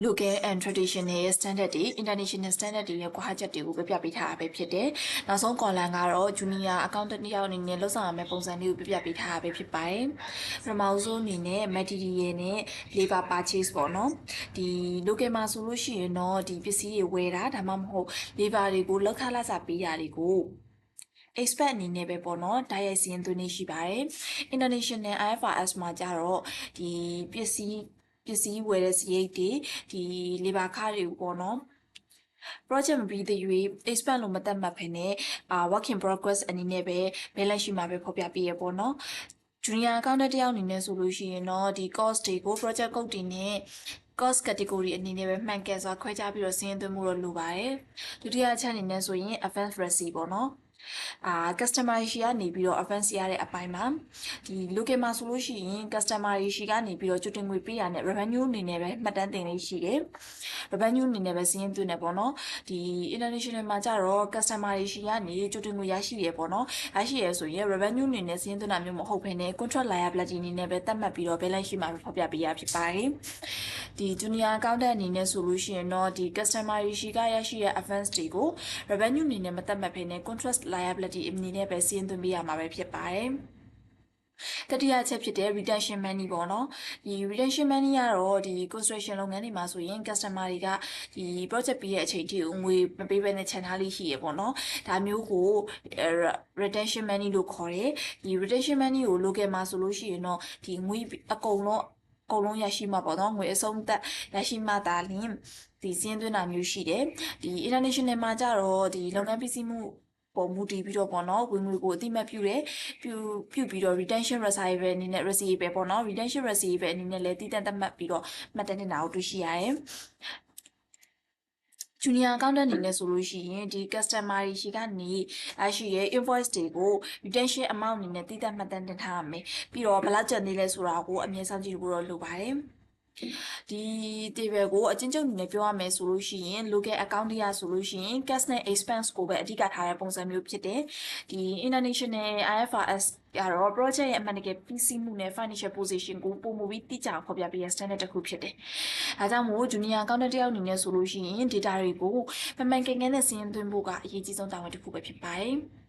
local and traditional standard တွေ international standard တွေရဲ့ကွာဟချက်တွေကိုပြပြပေးထားတာပဲဖြစ်တယ်။နောက်ဆုံး column ကတော့ junior accountant တစ်ယောက်အနေနဲ့လုပ်ဆောင်ရမယ့်ပုံစံလေးကိုပြပြပေးထားတာပဲဖြစ်ပါတယ်။ပထမဆုံးအနေနဲ့ material နဲ့ labor purchase ပေါ့နော်။ဒီ local မှာဆိုလို့ရှိရင်တော့ဒီပစ္စည်းတွေဝယ်တာဒါမှမဟုတ် labor တွေကိုလောက်ခလာစားပေးတာတွေကို expect အနေနဲ့ပဲပေါ့နော်တိုက်ရိုက်စီးရင်သွင်းနေရှိပါတယ် international IFRS မှာကြတော့ဒီပစ္စည်းဝယ်တဲ့စရိတ်တွေဒီ labor ခတွေပေါ့နော် project မပြီးသေး၍ expect လို့မသတ်မှတ်ဘဲနဲ့work in progress အနေနဲ့ပဲ balance sheet မှာပဲဖော်ပြပေးရပေါ့နော် junior accountant တယောက်အနေနဲ့ဆိုလို့ရှိရင်တော့ဒီ cost တွေကို project code တွေနဲ့ cost category အနေနဲ့ပဲမှန်ကန်စွာခွဲခြားပြီးတော့စီးရင်သွင်းမှုတော့လိုပါတယ်ဒုတိယအချက်အနေနဲ့ဆိုရင် advance receipt ပေါ့နော်customer ရှိကနေပြီးတော့ advance ရတဲ့အပိုင်းမှာဒီ local မှာဆိုလို့ရှိရင် customer ရှိကနေပြီးတော့ကြိုတင်ငွေပေးရတဲ့ revenue အနေနဲ့ပဲမှတ်တမ်းတင်လေးရှိတယ် revenue အနေနဲ့ပဲစီးရင်သွင်းနေပေါ့နော်ဒီ international မှာကြတော့ customer ရှိကနေကြိုတင်ငွေရရှိရပေါ့နော်ရရှိရဆိုရင် revenue အနေနဲ့စီးရင်သွင်းတာမျိုးမဟုတ်ဘဲနဲ့ contract liability အနေနဲ့ပဲသတ်မှတ်ပြီးတော့ balance sheet မှာဖော်ပြပေးရဖြစ်ပါတယ်ဒီ junior accountant အနေနဲ့ဆိုလို့ရှိရင်တော့ဒီ customer ရှိကရရှိရ advance တွေကို revenue အနေနဲ့မသတ်မှတ်ဘဲနဲ့ contract liability အနေနဲ့ပဲစီးရင်သွင်းပေးရမှာပဲဖြစ်ပါတယ်တတိယချက်ဖြစ်တဲ့ retention money ပေါ့နော်ဒီ retention money ကတော့ဒီ construction လုပ်ငန်းတွေမှာဆိုရင် customer တွေကဒီ project ပြီးတဲ့အချိန်ထိငွေမပေးဘဲနဲ့ခြံထားလေးရှိရပေါ့နော်ဒါမျိုးကို retention money လို့ခေါ်တယ်ဒီ retention money ကို local မှာဆိုလို့ရှိရင်တော့ဒီငွေအကုန်လုံးရရှိမှာပေါ့နော်ငွေအဆုံးသက်ရရှိမှသာလျှင်ဒီစီးရင်သွင်းတာမျိုးရှိတယ်ဒီ international မှာကြတော့ဒီလုပ်ငန်းပစ္စည်းမှုပုံမူတည်ပြီးတော့ပေါ့နော်ဝင်ငွေကိုအတိမတ်ပြုတယ်ပြုပြီးတော့ retention receivable အနေနဲ့ receivable ပေါ့နော် retention receivable အနေနဲ့လည်းတည်တံ့သတ်မှတ်ပြီးတော့မှတ်တမ်းတင်တာကိုတွေ့ရှိရတယ် junior accountant အနေနဲ့ဆိုလို့ရှိရင်ဒီ customer ရှိကနေရှိရဲ့ invoice တွေကို retention amount အနေနဲ့တည်တံ့မှတ်တမ်းတင်ထားရမယ်ပြီးတော့ဘယ်လောက်ကျန်သေးလဲဆိုတာကိုအမြဲစောင့်ကြည့်ဖို့တော့လိုပါတယ်ဒီ table ကိုအချင်းချင်းအနေနဲ့ပြောရမယ်ဆိုလို့ရှိရင် local account ရဆိုလို့ရှိရင် cash နဲ့ expense ကိုပဲအဓိကထားတဲ့ပုံစံမျိုးဖြစ်တယ်ဒီ international IFRS ကတော့ project ရဲ့အမှန်တကယ်ပြီးစီးမှုနဲ့ financial position ကိုပုံမူပြီးတိကျဖော်ပြပေးရ standard တစ်ခုဖြစ်တယ်ဒါကြောင့်မို့ junior accountant တယောက်အနေနဲ့ဆိုလို့ရှိရင် data တွေကိုမှန်မှန်ကန်ကန်နဲ့စီးရင်သွင်းဖို့ကအရေးကြီးဆုံးတာဝန်တစ်ခုပဲဖြစ်ပါတယ်